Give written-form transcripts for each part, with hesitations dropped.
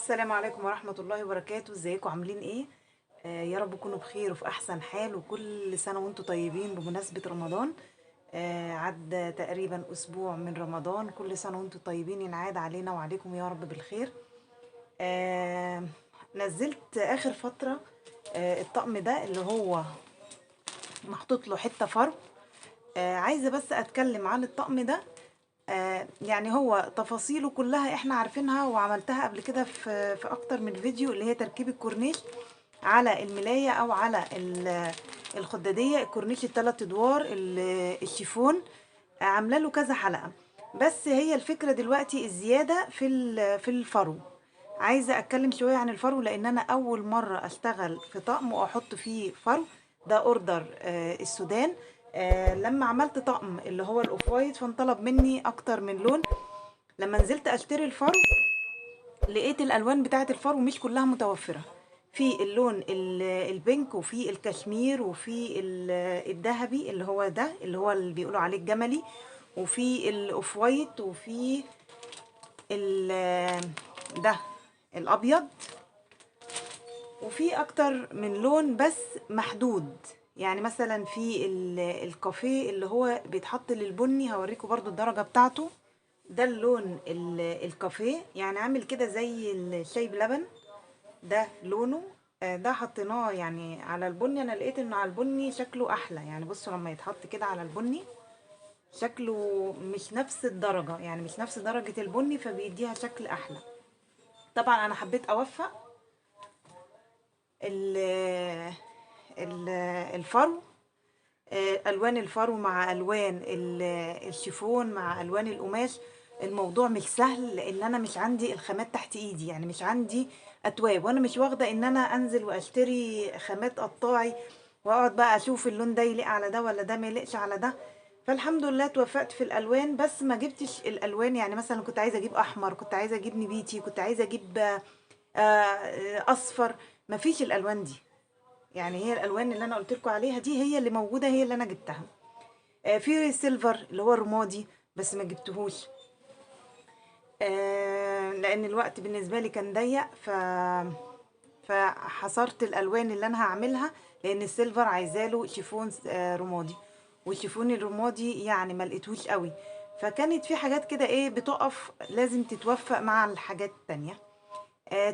السلام عليكم ورحمة الله وبركاته. ازيكم عاملين ايه؟ يا رب تكونوا بخير وفي احسن حال، وكل سنة وانتم طيبين بمناسبة رمضان. عدى تقريبا اسبوع من رمضان، كل سنة وانتم طيبين، ينعاد علينا وعليكم يا رب بالخير. آه نزلت اخر فترة الطقم ده اللي هو محطوط له حتة فرو. عايزة بس اتكلم عن الطقم ده. يعني هو تفاصيله كلها احنا عارفينها، وعملتها قبل كده في اكتر من فيديو، اللي هي تركيب الكورنيش على الملاية او على الخدادية، الكورنيش الثلاث ادوار الشيفون. عامله له كذا حلقة. بس هي الفكرة دلوقتي الزيادة في الفرو. عايزة اتكلم شوية عن الفرو، لان انا اول مرة اشتغل في طقم واحط فيه فرو. ده اوردر السودان. لما عملت طقم اللي هو الاوف وايت، فانطلب مني اكتر من لون. لما نزلت اشتري الفرو، لقيت الالوان بتاعه الفرو مش كلها متوفره. في اللون البينك، وفي الكشمير، وفي الذهبي اللي بيقولوا عليه الجملي، وفي الاوف وايت، وفي ده الابيض، وفي اكتر من لون بس محدود. يعني مثلا في الكافيه اللي هو بيتحط للبني، هوريكم برضو الدرجة بتاعته. ده اللون الكافيه، يعني عامل كده زي الشاي بلبن. ده لونه. ده حطيناه يعني على البني، انا لقيت انه على البني شكله احلى. يعني بصوا لما يتحط كده على البني شكله مش نفس الدرجة، يعني مش نفس درجة البني، فبيديها شكل احلى. طبعا انا حبيت اوفق ال- ال- الفرو. الوان الفرو مع الوان الشيفون مع الوان القماش. الموضوع مش سهل، لان انا مش عندي الخامات تحت ايدي، يعني مش عندي اتواب، وانا مش واخده ان انا انزل واشتري خامات قطاعي، واقعد بقى اشوف اللون ده يليق على ده ولا ده ما يليقش على ده. فالحمد لله توفقت في الالوان، بس ما جبتش الالوان. يعني مثلا كنت عايزه اجيب احمر، كنت عايزه اجيب نبيتي، كنت عايزه اجيب اصفر. مفيش الالوان دي. يعني هي الالوان اللي انا قلت لكم عليها دي هي اللي موجوده، هي اللي انا جبتها. في سيلفر اللي هو الرمادي، بس ما جبتهوش. لان الوقت بالنسبه لي كان ضيق، فحصرت الالوان اللي انا هعملها، لان السيلفر عايزاله شيفون رمادي، والشيفون الرمادي يعني ما لقيتهوش قوي. فكانت في حاجات كده ايه بتقف، لازم تتوفق مع الحاجات التانية.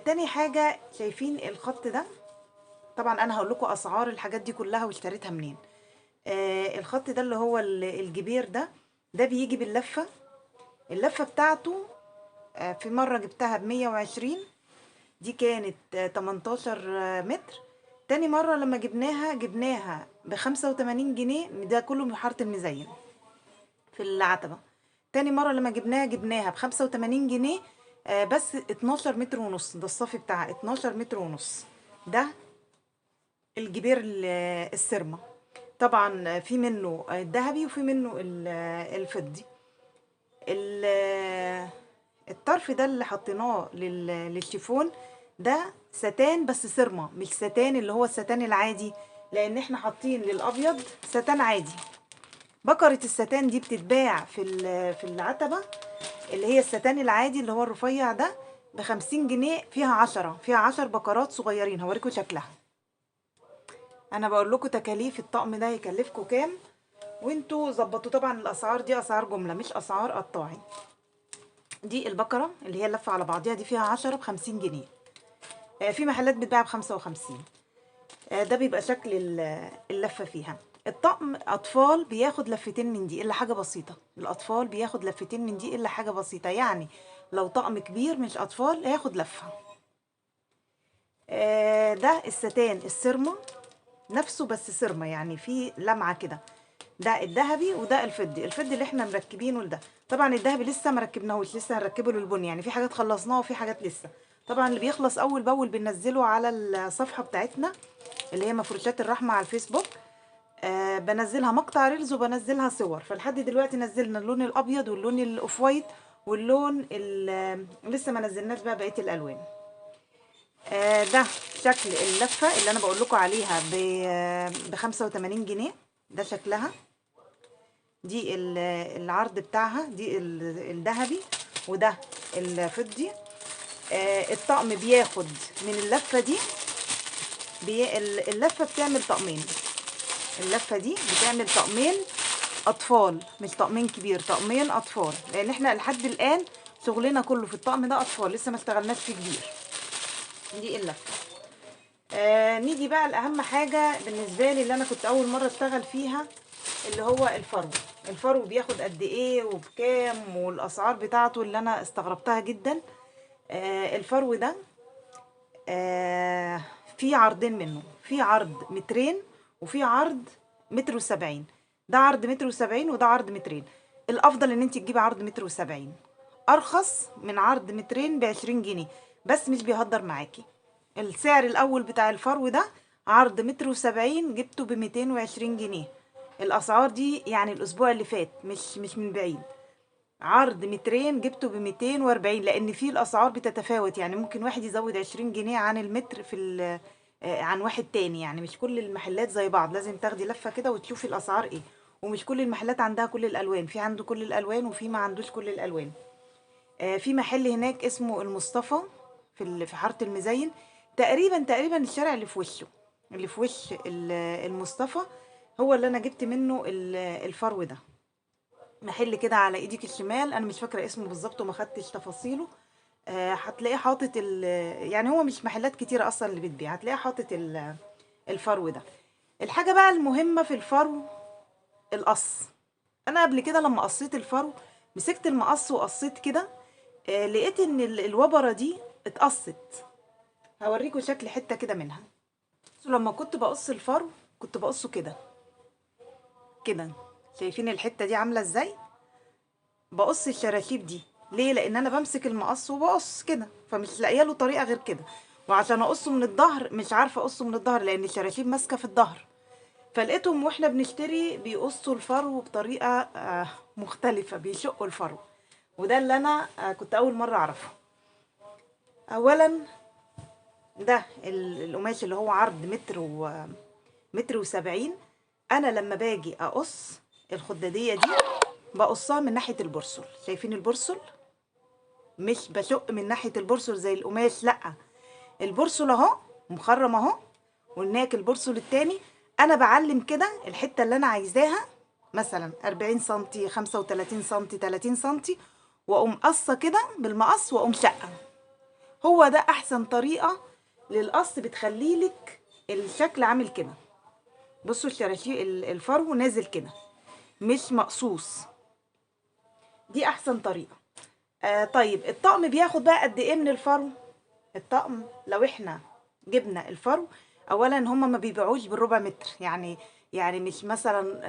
تاني حاجة، شايفين الخط ده؟ طبعا انا هقول لكم اسعار الحاجات دي كلها واشتريتها منين. الخط ده اللي هو الجبير ده بيجي باللفة. اللفة بتاعته في مرة جبتها ب120. دي كانت 18 متر. تاني مرة لما جبناها ب85 جنيه، ده كله من حارة المزين في العتبة. تاني مرة لما جبناها ب85 جنيه. بس 12 متر ونص، ده الصافي بتاعها 12 متر ونص. ده الجبير السرمة. طبعا في منه الذهبي، وفي منه الفضي. الطرف ده اللي حطيناه للشيفون، ده ستان بس سرمة، مش ستان اللي هو الستان العادي، لان احنا حاطين للابيض ستان عادي. بكرة الستان دي بتتباع في العتبة، اللي هي الستان العادي اللي هو الرفيع ده، ب50 جنيه. فيها 10 بكرات صغيرين، هوريكم شكلها. انا بقول لكم تكاليف الطقم ده يكلفكم كام، وانتوا ظبطوا. طبعا الاسعار دي اسعار جمله، مش اسعار قطاعي. دي البقره اللي هي اللفه على بعضيها دي، فيها 10 ب50 جنيه. في محلات بتباع ب55. ده بيبقى شكل اللفه فيها. الطقم اطفال بياخد لفتين من دي الا حاجه بسيطه. الاطفال بياخد لفتين من دي الا حاجه بسيطه، يعني لو طقم كبير مش اطفال هياخد لفه. ده الستان السرمه نفسه، بس سرمه يعني في لمعه كده. ده الذهبي، وده الفضي اللي احنا مركبينه لده. طبعا الذهبي لسه مركبناهوش، لسه هنركبه للبني، يعني في حاجات خلصناها وفي حاجات لسه. طبعا اللي بيخلص اول باول بننزله على الصفحه بتاعتنا، اللي هي مفروشات الرحمه على الفيسبوك. بنزلها مقطع ريلز وبنزلها صور. فلحد دلوقتي نزلنا اللون الابيض واللون الاوف وايت واللون لسه ما نزلناش بقى بقيه الالوان. ده شكل اللفه اللي انا بقول لكم عليها ب85 جنيه. ده شكلها. دي العرض بتاعها، دي الذهبي، وده الفضي. الطقم بياخد من اللفة دي اللفة بتعمل طقمين. اللفة دي بتعمل طقمين أطفال، مش طقمين كبير، طقمين أطفال، لأن احنا لحد الآن شغلنا كله في الطقم ده أطفال، لسه ما اشتغلناش في كبير. دي اللفة. نيجي بقى لأهم حاجة بالنسبة لي اللي أنا كنت أول مرة اشتغل فيها، اللي هو الفرو. الفرو بياخد قد إيه وبكام والأسعار بتاعته اللي أنا استغربتها جدا. الفرو ده في عرضين منه، في عرض مترين وفي عرض متر وسبعين. ده عرض متر وسبعين وده عرض مترين. الافضل ان انت تجيبي عرض متر وسبعين، ارخص من عرض مترين ب20 جنيه، بس مش بيهدر معاكي. السعر الاول بتاع الفرو ده عرض متر وسبعين جبته ب220 جنيه. الاسعار دي يعني الاسبوع اللي فات، مش من بعيد. عرض مترين جبته ب240، لان في الاسعار بتتفاوت، يعني ممكن واحد يزود 20 جنيه عن المتر عن واحد تاني. يعني مش كل المحلات زي بعض، لازم تاخدي لفة كده وتشوفي الاسعار ايه. ومش كل المحلات عندها كل الالوان، في عنده كل الالوان وفي ما عندوش كل الالوان. في محل هناك اسمه المصطفى في حارة المزين، تقريبا الشارع اللي في وشه، اللي في وش المصطفى، هو اللي انا جبت منه الفرو ده. محل كده على ايدك الشمال، انا مش فاكره اسمه بالظبط وما خدتش تفاصيله. هتلاقيه حاطط يعني هو مش محلات كتيره اصلا اللي بتبيع، هتلاقيه حاطط الفرو ده. الحاجه بقى المهمه في الفرو القص. انا قبل كده لما قصيت الفرو، مسكت المقص وقصيت كده، لقيت ان الوبره دي اتقصت. هوريكم شكل حته كده منها. لما كنت بقص الفرو كنت بقصه كده كده. شايفين الحته دي عامله ازاي؟ بقص الشراشيب دي ليه؟ لان انا بمسك المقص وبقص كده، فمش لاقيه له طريقه غير كده. وعشان اقصه من الظهر مش عارفه اقصه من الظهر لان الشراشيب ماسكه في الظهر. فلقيتهم واحنا بنشتري بيقصوا الفرو بطريقه مختلفه، بيشقوا الفرو. وده اللي انا كنت اول مره اعرفه. اولا ده القماش اللي هو عرض متر وسبعين. انا لما باجي اقص الخداديه دي بقصها من ناحيه البرسل. شايفين البرسل؟ مش بشق من ناحية البرسل زي القماش، لأ. البرسل اهو مخرم اهو، وهناك البرسل التاني. انا بعلم كده الحتة اللي انا عايزاها، مثلا 40 سنتي، 35 سنتي، 30 سنتي، واقوم قصة كده بالمقص واقوم شقة. هو ده احسن طريقة للقص، بتخليلك الشكل عامل كده. بصوا الشراشيب الفرو نازل كده مش مقصوص. دي احسن طريقة. طيب الطقم بياخد بقى قد ايه من الفرو؟ الطقم لو احنا جبنا الفرو، اولا هما ما بيبيعوش بالربع متر، يعني مش مثلا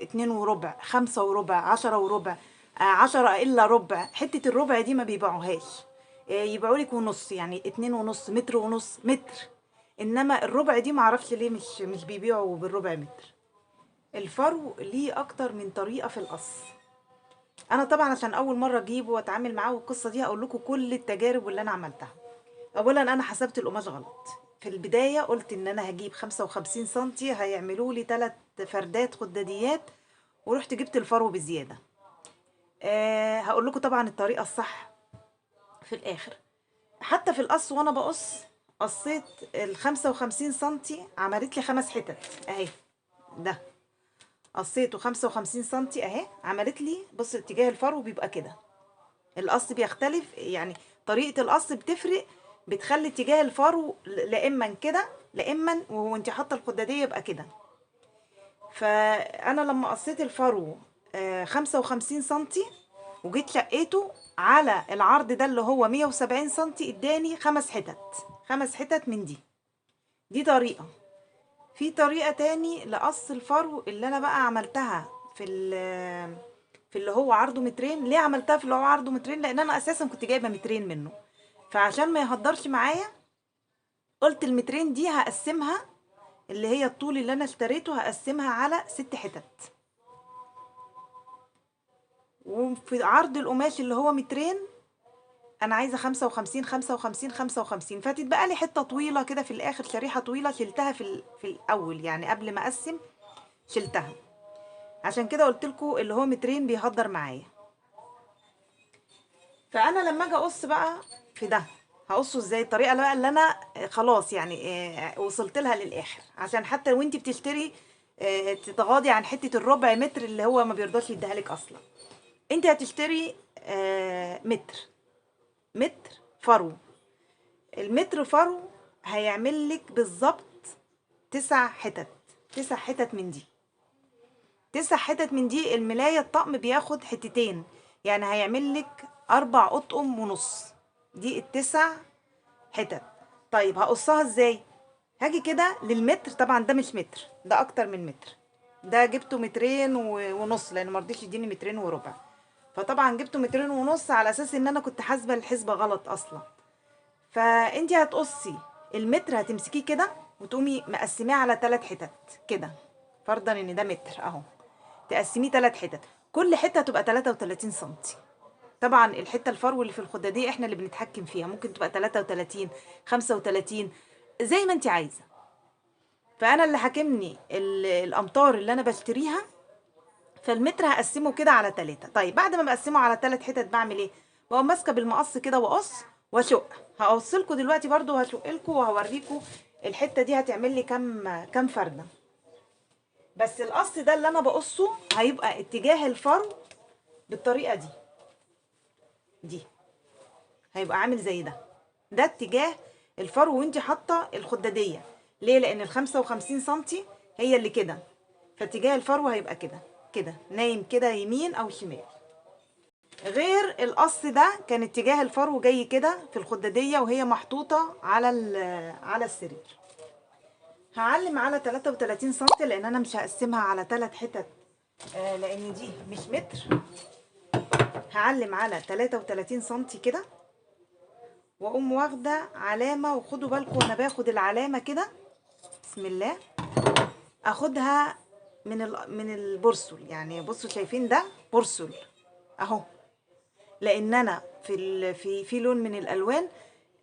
2 وربع، 5 وربع، 10 وربع، 10 الا ربع. حتة الربع دي ما بيبيعوهاش. يبيعولك ونص، يعني 2 ونص، متر ونص، متر. انما الربع دي معرفش ليه مش بيبيعوا بالربع متر. الفرو ليه اكتر من طريقة في القص. انا طبعا عشان اول مره اجيبه واتعامل معاه والقصه دي، هقول لكم كل التجارب اللي انا عملتها. اولا انا حسبت القماش غلط. في البدايه قلت ان انا هجيب 55 سنتي هيعملوا لي 3 فردات خداديات، ورحت جبت الفرو بزياده. هقول لكم طبعا الطريقه الصح في الاخر. حتى في القص وانا بقص، قصيت ال55 سنتي عملت لي 5 حتت اهي. ده قصيته 55 سنتي اهي، عملت لي، بص اتجاه الفرو بيبقى كده. القص بيختلف، يعني طريقة القص بتفرق، بتخلي اتجاه الفرو لا اما كده لا اما وانت حاطه الخداديه يبقى كده. فانا لما قصيت الفرو 55 سنتي، وجيت شقيته على العرض ده اللي هو 170 سنتي، اداني 5 حتت. 5 حتت من دي طريقة. في طريقة تاني لقص الفرو اللي انا بقى عملتها في اللي هو عرضه مترين. ليه عملتها في اللي هو عرضه مترين؟ لان انا اساسا كنت جايبه مترين منه، فعشان ما يهدرش معايا قلت المترين دي هقسمها، اللي هي الطول اللي انا اشتريته هقسمها على 6 حتت. وفي عرض القماش اللي هو مترين انا عايزه 55 55 55، فتتبقى لي حته طويله كده في الاخر، شريحه طويله شلتها في الاول، يعني قبل ما اقسم شلتها. عشان كده قلت لكم اللي هو مترين بيهدر معايا. فانا لما اجي اقص بقى في ده، هقصه ازاي؟ الطريقه بقى اللي انا خلاص يعني وصلت لها للاخر، عشان حتى وانت بتشتري تتغاضي عن حته الربع متر اللي هو ما بيرضاش يديها لك اصلا. انت هتشتري متر فرو. المتر فرو هيعمل لك بالظبط 9 حتت. 9 حتت من دي. 9 حتت من دي، الملاية الطقم بياخد حتتين، يعني هيعمل لك 4 أطقم ونص. دي ال9 حتت. طيب هقصها ازاي؟ هاجي كده للمتر، طبعا ده مش متر، ده اكتر من متر. ده جبته مترين ونص، لان مرضيش يديني مترين وربع. فطبعا جبته مترين ونص على اساس ان انا كنت حاسبه الحسبه غلط اصلا. فانتي هتقصي المتر، هتمسكيه كده وتقومي مقسميه على 3 حتت كده. فرضا ان ده متر اهو، تقسميه 3 حتت، كل حته تبقى 33 سنتي. طبعا الحته الفرو اللي في الخداديه احنا اللي بنتحكم فيها، ممكن تبقى 33 35 زي ما انت عايزه. فانا اللي حاكمني الامتار اللي انا بشتريها. فالمتر هقسمه كده على 3. طيب بعد ما بقسمه على 3 حتت بعمل ايه؟ بقوم ماسكه بالمقص كده واقص واشق. هقص لكم دلوقتي برضو، وهشق لكم وهوريكم الحته دي هتعمل لي كام فرده. بس القص ده اللي انا بقصه هيبقى اتجاه الفرو بالطريقه دي هيبقى عامل زي ده اتجاه الفرو وانت حاطه الخداديه. ليه؟ لان ال55 سنتي هي اللي كده، فاتجاه الفرو هيبقى كده نايم كده يمين او شمال. غير القص ده كان اتجاه الفرو جاي كده في الخداديه وهي محطوطه على السرير. هعلم على 33 سنتي لان انا مش هقسمها على 3 حتت، لان دي مش متر. هعلم على 33 سنتي كده، واقوم واخده علامه. وخدوا بالكم وانا باخد العلامه كده، بسم الله، اخدها من البرسل. يعني بصوا شايفين ده برسل اهو، لان انا في لون من الالوان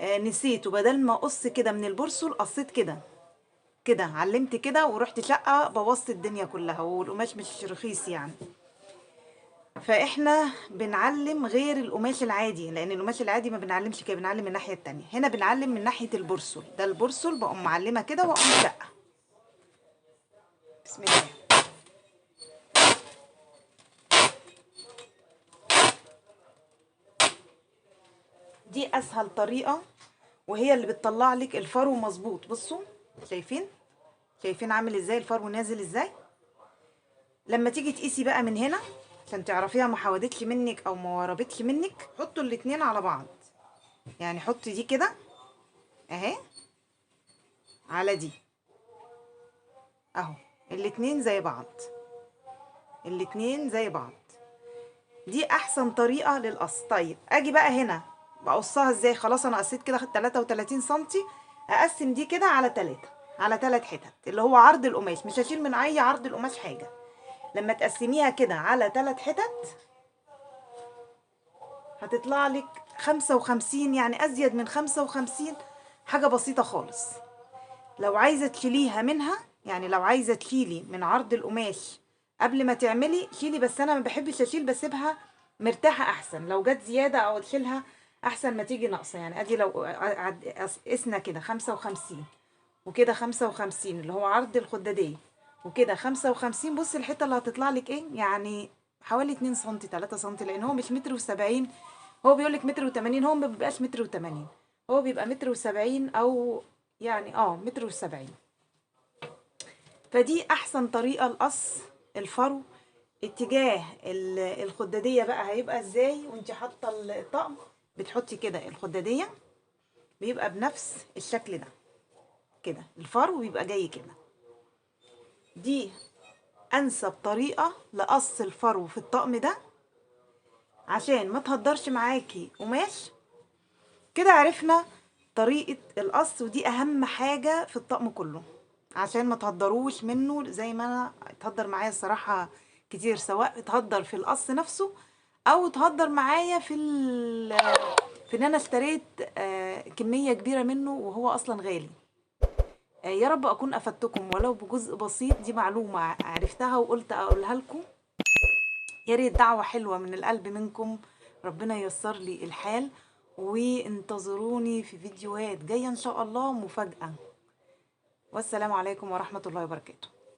نسيت، وبدل ما اقص كده من البرسل قصيت كده علمت كده ورحت شقه بوظت الدنيا كلها، والقماش مش رخيص يعني. فاحنا بنعلم غير القماش العادي، لان القماش العادي ما بنعلمش كده، بنعلم من الناحيه التانية. هنا بنعلم من ناحيه البرسل، ده البرسل بقوم معلمه كده واقوم شقه. بسم الله. دي اسهل طريقه، وهي اللي بتطلع لك الفرو مظبوط. بصوا شايفين عامل ازاي الفرو نازل ازاي. لما تيجي تقيسي بقى من هنا عشان تعرفيها ما حودتش منك او ما وربتش منك، حطوا الاتنين على بعض. يعني حطي دي كده اهي على دي اهو، الاتنين زي بعض، الاتنين زي بعض. دي احسن طريقه للقص. طيب اجي بقى هنا بقصها ازاي؟ خلاص انا قصيت كده 33 سنتي، اقسم دي كده على 3 حتت اللي هو عرض القماش. مش هشيل من اي عرض القماش حاجه. لما تقسميها كده على 3 حتت هتطلع لك 55، يعني ازيد من 55، حاجه بسيطه خالص. لو عايزه تشيليها منها، يعني لو عايزه تشيلي من عرض القماش قبل ما تعملي شيلي، بس انا ما بحبش اشيل، بسيبها مرتاحه احسن. لو جت زياده او اشيلها احسن ما تيجي ناقصه. يعني ادي لو قسنا كده 55 وكده 55 اللي هو عرض الخداديه، وكده 55، بص الحته اللي هتطلع لك ايه؟ يعني حوالي 2 سم 3 سم، لان هو مش متر و70. هو بيقول لك متر و80، هو ما بيبقاش متر و80، هو بيبقى متر و70 او يعني متر و70. فدي احسن طريقه لقص الفرو. اتجاه الخداديه بقى هيبقى ازاي وانت حاطه الطقم؟ بتحطي كده الخداديه بيبقى بنفس الشكل ده كده، الفرو بيبقى جاي كده. دي انسب طريقه لقص الفرو في الطقم ده، عشان ما تهدرش معاكي قماش. كده عرفنا طريقه القص، ودي اهم حاجه في الطقم كله، عشان ما تهدروش منه زي ما انا اتهدر معايا الصراحه كتير، سواء اتهدر في القص نفسه او اتهدر معايا في ان انا اشتريت كميه كبيره منه وهو اصلا غالي. يا رب اكون افدتكم ولو بجزء بسيط. دي معلومه عرفتها وقلت اقولها لكم. يا ريت دعوه حلوه من القلب منكم، ربنا ييسر لي الحال وانتظروني في فيديوهات جاية ان شاء الله مفاجأة. والسلام عليكم ورحمة الله وبركاته.